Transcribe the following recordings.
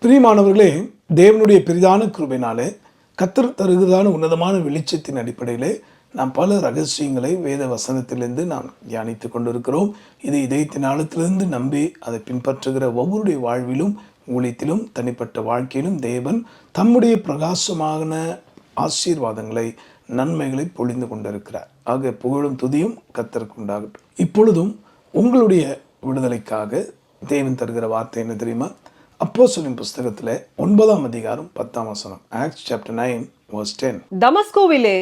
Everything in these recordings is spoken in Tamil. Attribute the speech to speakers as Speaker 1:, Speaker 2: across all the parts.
Speaker 1: பிரியமானவர்களே, தேவனுடைய பெரிதான கிருபையினாலே கர்த்தர் தருகிறதான உன்னதமான வெளிச்சத்தின் அடிப்படையிலே நாம் பல ரகசியங்களை வேத வசனத்திலிருந்து நாம் தியானித்து கொண்டிருக்கிறோம். இது இதயத்தின் ஆழத்திலிருந்து நம்பி அதை பின்பற்றுகிற ஒவ்வொருடைய வாழ்விலும், ஊழியத்திலும், தனிப்பட்ட வாழ்க்கையிலும் தேவன் தம்முடைய பிரகாசமான ஆசீர்வாதங்களை, நன்மைகளை பொழிந்து கொண்டிருக்கிறார். ஆக புகழும் துதியும் கர்த்தருக்கு உண்டாகட்டும். இப்பொழுதும் உங்களுடைய விடுதலைக்காக தேவன் தருகிற வார்த்தை என்ன தெரியுமா? அப்போஸ்தலரின் புஸ்தகத்தில் 9ஆம் அதிகாரம் 10ஆம் வசனம். Acts chapter 9 verse 10.
Speaker 2: தமஸ்குவிலே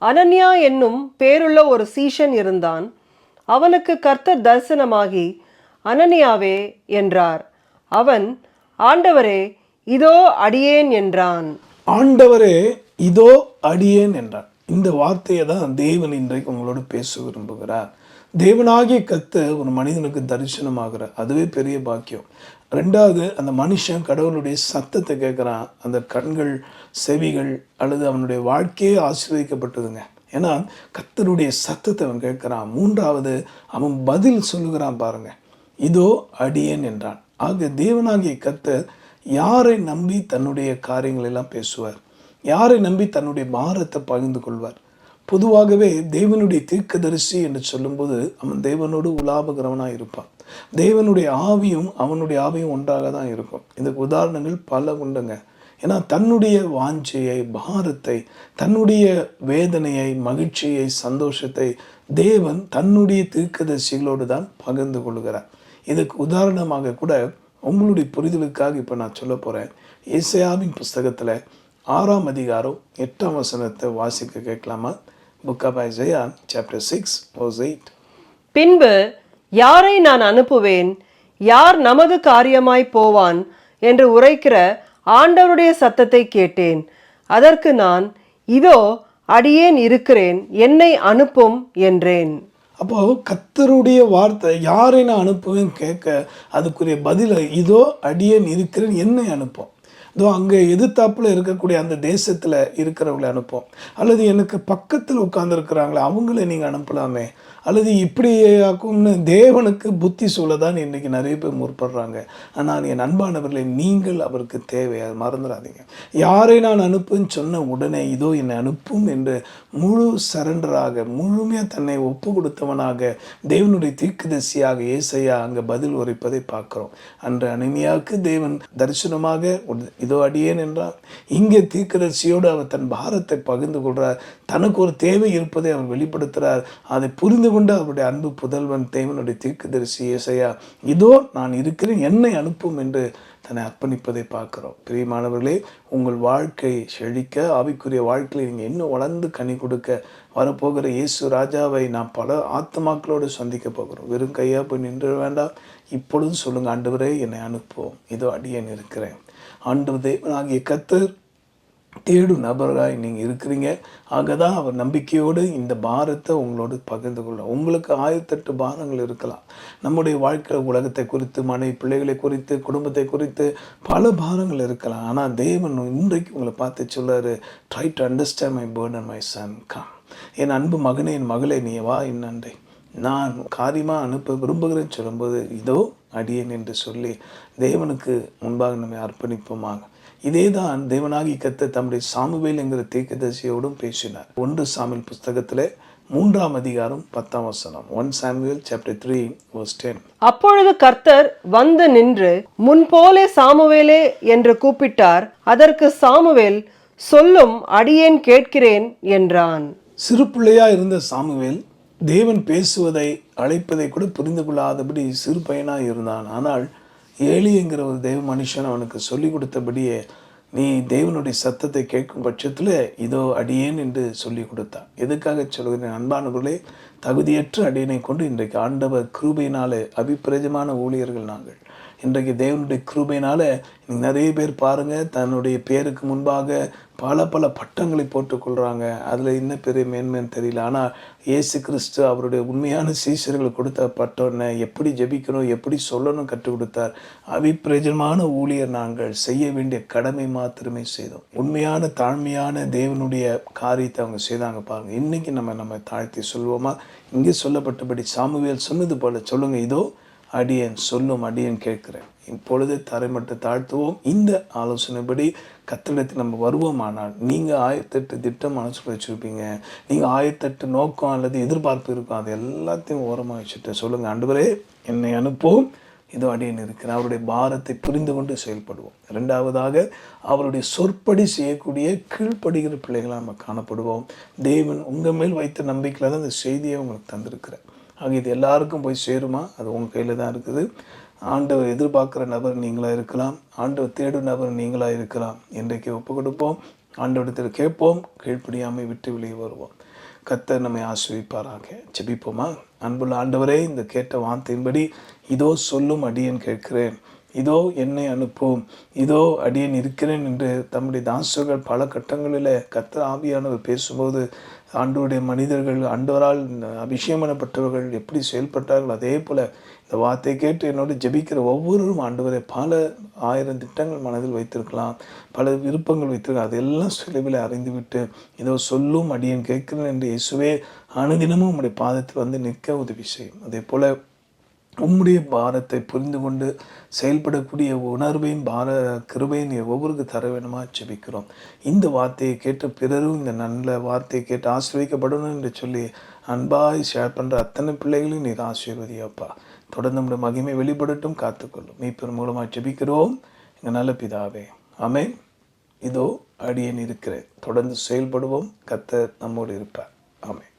Speaker 2: அனனியா என்னும் பேருள்ள ஒரு சீஷன் இருந்தான். அவனுக்கு கர்த்தர் தரிசனமாகி, அனனியாவே என்றார். அவன், ஆண்டவரே, இதோ அடியேன் என்றான்.
Speaker 1: ஆண்டவரே, இதோ அடியேன் என்றான். இந்த வார்த்தையை தான் தேவன் இன்றைக்கு உங்களோடு பேச விரும்புகிறார். தேவனாகிய கர்த்தர் ஒரு மனிதனுக்கு தரிசனமாகிறார். அதுவே பெரிய பாக்கியம். ரெண்டாவது, அந்த மனுஷன் கடவுளுடைய சத்தத்தை கேட்குறான். அந்த கண்கள், செவிகள் அல்லது அவனுடைய வாழ்க்கையே ஆசீர்வதிக்கப்பட்டதுங்க. ஏன்னா கர்த்தருடைய சத்தத்தை அவன் கேட்குறான். மூன்றாவது, அவன் பதில் சொல்லுகிறான் பாருங்க, இதோ அடியேன் என்றான். ஆக தேவனாகிய கர்த்தர் யாரை நம்பி தன்னுடைய காரியங்கள் எல்லாம் பேசுவார், யாரை நம்பி தன்னுடைய பாரத்தை பகிர்ந்து கொள்வார். பொதுவாகவே தேவனுடைய தீர்க்கதரிசி என்று சொல்லும்போது அவன் தேவனோடு உலாபகிறவனாக இருப்பான். தேவனுடைய ஆவியும் அவனுடைய ஆவியும் ஒன்றாக தான் இருக்கும். இதுக்கு உதாரணங்கள் பல உண்டுங்க. ஏன்னா தன்னுடைய வாஞ்சையை, பாரத்தை, தன்னுடைய வேதனையை, மகிழ்ச்சியை, சந்தோஷத்தை தேவன் தன்னுடைய தீர்க்கதரிசிகளோடு தான் பகிர்ந்து கொள்கிறார். இதுக்கு உதாரணமாக கூட உங்களுடைய புரிதலுக்காக இப்போ நான் சொல்ல போகிறேன். ஏசாயாவின் புஸ்தகத்தில் 6ஆம் அதிகாரம் 8ஆம் வசனத்தை வாசிக்க கேட்கலாமா? Book of Isaiah chapter 6 verse 8.
Speaker 2: பின்பு யாரை நான் அனுப்புவேன், யார் நமது காரியமாய் போவான் என்று உரைக்கிற ஆண்டவருடைய சத்தத்தை கேட்டேன். அதற்கு நான், இதோ அடியேன் இருக்கிறேன், என்னை அனுப்பும் என்றேன்.
Speaker 1: அப்போ கர்த்தருடைய வார்த்தை, யாரை நான் அனுப்புவேன் கேட்க அதுக்குரிய பதில, இதோ அடியேன் இருக்கிறேன், என்னை அனுப்போம். இதோ அங்கே எதிர்த்தாப்பில் இருக்கக்கூடிய அந்த தேசத்தில் இருக்கிறவங்களை அனுப்போம். அல்லது எனக்கு பக்கத்தில் உட்கார்ந்துருக்கிறாங்களே அவங்கள நீங்கள் அனுப்பலாமே. அல்லது இப்படி ஆக்கும்னு தேவனுக்கு புத்தி சொல்ல தான் இன்றைக்கி நிறைய பேர் முற்படுறாங்க. ஆனால் என் அன்பானவர்களை, நீங்கள் அவருக்கு தேவை, அதை மறந்துடாதீங்க. யாரை நான் அனுப்புன்னு சொன்ன உடனே இதோ என்னை அனுப்பும் என்று முழு சரண்டராக, முழுமையாக தன்னை ஒப்பு கொடுத்தவனாக தேவனுடைய தீர்க்கதரிசியாக ஏசாயா அங்கே பதில் உரைப்பதை பார்க்குறோம். அன்று அனனியாவுக்கு தேவன் தரிசனமாக இதோ அடியேன் என்றார். இங்கே தீர்க்கதரிசியோடு அவர் தன் பாரத்தை பகிர்ந்து கொள்கிறார். தனக்கு ஒரு தேவை இருப்பதை அவர் வெளிப்படுத்துகிறார். அதை புரிந்து கொண்டு அவருடைய அன்பு புதல்வன் தேவனுடைய தீர்க்கதரிசி ஏசாயா, இதோ நான் இருக்கிறேன், என்னை அனுப்பும் என்று தன்னை அர்ப்பணிப்பதை பார்க்கிறோம். பிரியமானவர்களே, உங்கள் வாழ்க்கை செழிக்க, ஆவிக்குரிய வாழ்க்கையில் நீங்கள் இன்னும் வளர்ந்து கனி கொடுக்க வரப்போகிற இயேசு ராஜாவை நாம் பல ஆத்மாக்களோடு சந்திக்க போகிறோம். வெறும் கையாக போய் நின்று வேண்டாம். இப்பொழுது சொல்லுங்கள், ஆண்டவரே என்னை அனுப்புவோம், இதோ அடியேன் இருக்கிறேன். ஆண்டவர் தேவனாகிய கர்த்தர் தேடும் நபராய் நீங்கள் இருக்கிறீங்க. ஆகதான் அவர் நம்பிக்கையோடு இந்த பாரத்தை உங்களோடு பகிர்ந்து கொள்ள. உங்களுக்கு 1008 பாரங்கள் இருக்கலாம். நம்முடைய வாழ்க்கையில் உலகத்தை குறித்து, மனைவி பிள்ளைகளை குறித்து, குடும்பத்தை குறித்து பல பாரங்கள் இருக்கலாம். ஆனால் தேவன் இன்றைக்கு உங்களை பார்த்து சொல்றாரு, try to understand my burden my son come. என் அன்பு மகனே, என் மகளே, நீ வா என்னண்டை, நான் காரியமாக அனுப்ப விரும்புகிறேன்னு சொல்லும்போது இதோ அடியேன் என்று சொல்லி தேவனுக்கு முன்பாக நம்மை அர்ப்பணிப்போமாக. இதே தான் தேவனாகி கர்த்தர் தம்முடைய சாமுவேல் என்கிற தீர்க்கதரிசியோடும் பேசினார். 1 சாமுவேல் புஸ்தகத்தில் 3ஆம் அதிகாரம் 10ஆம் வசனம். 1 Samuel chapter 3 verse 10.
Speaker 2: அப்பொழுது கர்த்தர் வந்து நின்று, முன்போலே சாமுவேலே என்று கூப்பிட்டார். அதற்கு சாமுவேல், சொல்லும், அடியேன் கேட்கிறேன் என்றான்.
Speaker 1: சிறு பிள்ளையா இருந்த சாமுவேல் தேவன் பேசுவதை, அழைப்பதை கூட புரிந்து கொள்ளாதபடி சிறு பையனாக இருந்தான். ஆனால் ஏலி என்கிற ஒரு தேவ மனுஷன் அவனுக்கு சொல்லி கொடுத்தபடியே, நீ தேவனுடைய சத்தத்தை கேட்கும் பட்சத்தில் இதோ அடியேன் என்று சொல்லி கொடுத்தான். எதுக்காக சொல்கிறேன் அன்பானவர்களே, தகுதியற்ற அடியனை கொண்டு இன்றைக்கு ஆண்டவர் கிருபையினாலே அபிப்பிரஜமான ஊழியர்கள் நாங்கள். இன்றைக்கு தேவனுடைய கிருபையினால நிறைய பேர் பாருங்கள், தன்னுடைய பேருக்கு முன்பாக பல பல பட்டங்களை போட்டுக்கொள்கிறாங்க. அதில் இன்னும் பெரிய மேன்மைன்னு தெரியல. ஆனால் இயேசு கிறிஸ்து அவருடைய உண்மையான சீஷர்களுக்கு கொடுத்த பட்டோன்னை எப்படி ஜெபிக்கணும், எப்படி சொல்லணும் கற்றுக் கொடுத்தார். அபிப்பிரயோஜனமான ஊழியர் நாங்கள். செய்ய வேண்டிய கடமை மாத்திரமே செய்தோம். உண்மையான தாழ்மையான தேவனுடைய காரியத்தை அவங்க செய்தாங்க பாருங்கள். இன்றைக்கி நம்ம தாழ்த்தி சொல்வோமா? இங்கே சொல்லப்பட்டபடி சாமுவேல் சொன்னது போல சொல்லுங்கள், இதோ அடியேன், சொல்லும் அடியேன் கேட்கிறேன். இப்பொழுது தரைமட்ட தாழ்த்துவோம். இந்த ஆலோசனைப்படி கர்த்தரிடத்தில் நம்ம வருவோமானால், நீங்கள் 1008 திட்டம் மனசுக்குள்ள வச்சுருப்பீங்க, நீங்கள் 1008 நோக்கம் அல்லது எதிர்பார்ப்பு இருக்கும், அது எல்லாத்தையும் ஓரமாக வச்சுட்டு சொல்லுங்கள், ஆண்டவரே என்னை அனுப்பும், இதோ அடியேன் இருக்கிறேன். அவருடைய பாரத்தை புரிந்து கொண்டு செயல்படுவோம். இரண்டாவதாக, அவருடைய சொற்படி செய்யக்கூடிய கீழ்ப்படுகிற பிள்ளைகளாக நம்ம காணப்படுவோம். தேவன் உங்கள் மேல் வைத்த நம்பிக்கையில் தான் இந்த செய்தியை உங்களுக்கு தந்திருக்கிறேன். ஆக இது எல்லாருக்கும் போய் சேருமா? அது உங்கள் கையில் தான் இருக்குது. ஆண்டவர் எதிர்பார்க்குற நபர் நீங்களாக இருக்கலாம், ஆண்டவர் தேடும் நபர் நீங்களாக இருக்கலாம். இன்றைக்கு ஒப்பு கொடுப்போம், ஆண்டவரிடத்தில் கேட்போம், கீழ்ப்படியாமை விட்டு வெளியே வருவோம். கர்த்தர் நம்மை ஆசீர்வதிப்பாராக. ஜெபிப்போமா? அன்புள்ள ஆண்டவரே, இந்த கேட்ட வார்த்தையின்படி இதோ சொல்லும் அடியேன் கேட்கிறேன், இதோ என்னை அனுப்பும், இதோ அடியேன் இருக்கிறேன் என்று தம்முடைய தாசர்கள் பல கட்டங்களில் கர்த்தர் ஆவியானவர் பேசும்போது, ஆண்டவருடைய மனிதர்கள், ஆண்டவரால் அபிஷேகம் பண்ணப்பட்டவர்கள் எப்படி செயல்பட்டார்கள், அதே போல் இந்த வார்த்தை கேட்டு என்னோடு ஜெபிக்கிற ஒவ்வொருவரும் ஆண்டவரை பல 1000 திட்டங்கள் மனதில் வைத்திருக்கலாம், பல விருப்பங்கள் வைத்திருக்கலாம். அதெல்லாம் சிலுவையில் அறிந்துவிட்டு இதோ சொல்லும் அடியேன் கேட்கிறேன் என்று இயேசுவே அனுதினமும் உம்முடைய பாதத்தில் வந்து நிற்க உதவி செய்யும். அதே போல் உம்முடைய பாரத்தை புரிந்து கொண்டு செயல்படக்கூடிய உணர்வையும் கிருபையும் ஒவ்வொருக்கு தர வேணுமா ஜெபிக்கிறோம். இந்த வார்த்தையை கேட்டு பிறரும் இந்த நல்ல வார்த்தையை கேட்டு ஆசீர்வதிக்கப்படணும் என்று சொல்லி அன்பாய் ஷேர் பண்ணுற அத்தனை பிள்ளைகளையும் நீர் ஆசீர்வதியாப்பா. தொடர்ந்து நம்முடைய மகிமை வெளிப்படட்டும், காத்துக்கொள்ளும். மீட்பர் மூலமாக ஜெபிக்கிறோம் எங்கள் நல்ல பிதாவே, ஆமென். இதோ அடியேன் இருக்கிறேன். தொடர்ந்து செயல்படுவோம். கர்த்தர் நம்மோடு இருப்பார். ஆமென்.